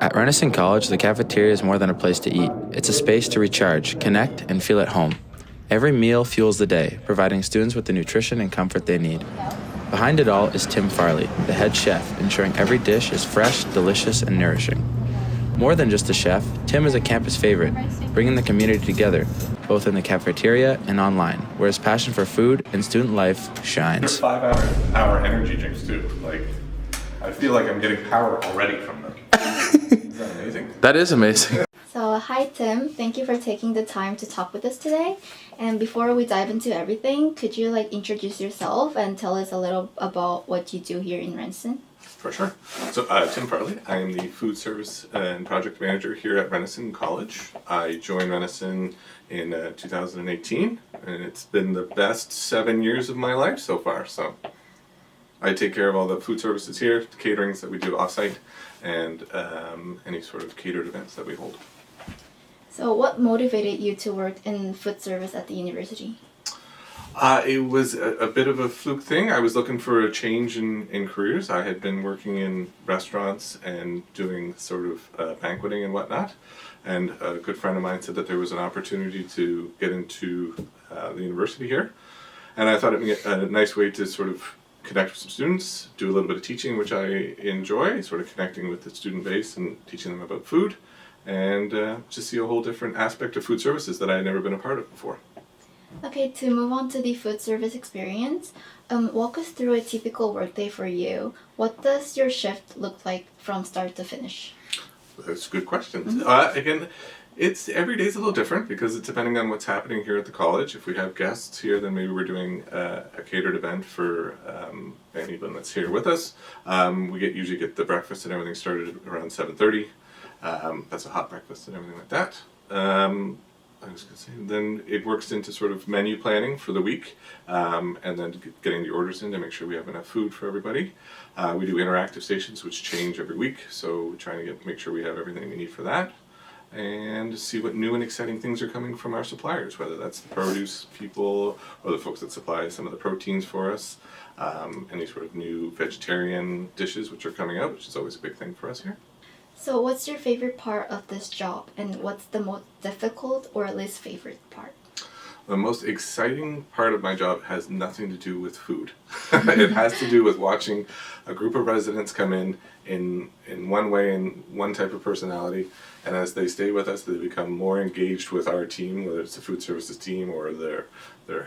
At Renison College, the cafeteria is more than a place to eat. It's a space to recharge, connect, and feel at home. Every meal fuels the day, providing students with the nutrition and comfort they need. Behind it all is Tim Farley, the head chef, ensuring every dish is fresh, delicious, and nourishing. More than just a chef, Tim is a campus favorite, bringing the community together, both in the cafeteria and online, where his passion for food and student life shines. They're 5-hour energy drinks too. Like, I feel like I'm getting power already from them. Is that amazing? That is amazing. So, hi Tim, thank you for taking the time to talk with us today. And before we dive into everything, could you introduce yourself and tell us a little about what you do here in Renison? For sure. So, Tim Farley. I am the food service and project manager here at Renison College. I joined Renison in 2018, and it's been the best 7 years of my life so far. So, I take care of all the food services here, the caterings that we do off-site, and any sort of catered events that we hold. So, what motivated you to work in food service at the university? It was a bit of a fluke thing. I was looking for a change in careers. I had been working in restaurants and doing sort of banqueting and whatnot. And a good friend of mine said that there was an opportunity to get into the university here. And I thought it'd be a nice way to sort of connect with some students, do a little bit of teaching, which I enjoy, sort of connecting with the student base and teaching them about food. And just see a whole different aspect of food services that I had never been a part of before. Okay, to move on to the food service experience, walk us through a typical workday for you. What does your shift look like from start to finish? That's a good question. Again, it's every day's a little different because it's depending on what's happening here at the college. If we have guests here, then maybe we're doing a catered event for anyone that's here with us. We usually get the breakfast and everything started around 7:30. That's a hot breakfast and everything like that. I was going to say, then it works into sort of menu planning for the week, and then getting the orders in to make sure we have enough food for everybody. We do interactive stations which change every week, so we're trying to make sure we have everything we need for that, and see what new and exciting things are coming from our suppliers, whether that's the produce people or the folks that supply some of the proteins for us, any sort of new vegetarian dishes which are coming out, which is always a big thing for us here. So, what's your favorite part of this job, and what's the most difficult or least favorite part? The most exciting part of my job has nothing to do with food. It has to do with watching a group of residents come in one way and one type of personality, and as they stay with us, they become more engaged with our team, whether it's the food services team or their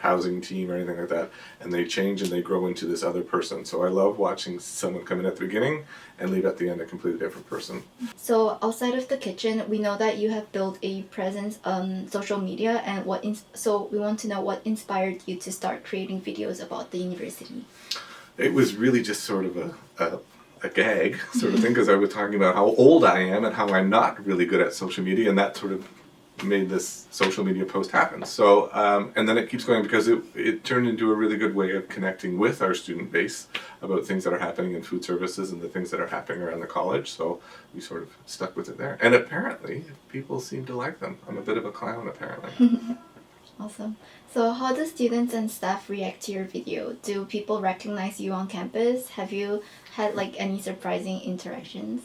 housing team or anything like that, and they change and they grow into this other person. So I love watching someone come in at the beginning and leave at the end a completely different person. So outside of the kitchen, we know that you have built a presence on social media, and so we want to know what inspired you to start creating videos about the university. It was really just sort of a gag sort of thing, because I was talking about how old I am and how I'm not really good at social media, and that sort of made this social media post happen. So, and then it keeps going because it turned into a really good way of connecting with our student base about things that are happening in food services and the things that are happening around the college. So we sort of stuck with it there. And apparently, people seem to like them. I'm a bit of a clown, apparently. Awesome. So how do students and staff react to your video? Do people recognize you on campus? Have you had any surprising interactions?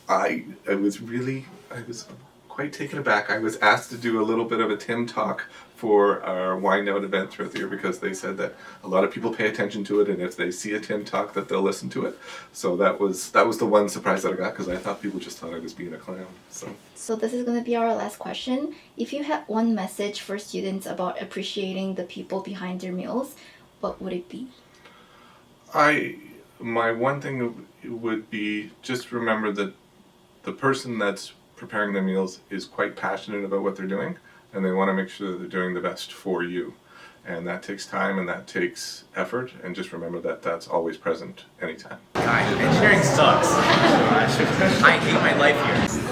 I was quite taken aback. I was asked to do a little bit of a Tim talk for our Wind Out event throughout the year, because they said that a lot of people pay attention to it, and if they see a Tim talk, that they'll listen to it. So that was the one surprise that I got, because I thought people just thought I was being a clown. So this is going to be our last question. If you had one message for students about appreciating the people behind their meals, what would it be? My one thing would be just remember that the person that's preparing the meals is quite passionate about what they're doing, and they want to make sure that they're doing the best for you. And that takes time and that takes effort, and just remember that that's always present anytime. God, engineering sucks. I hate my life here.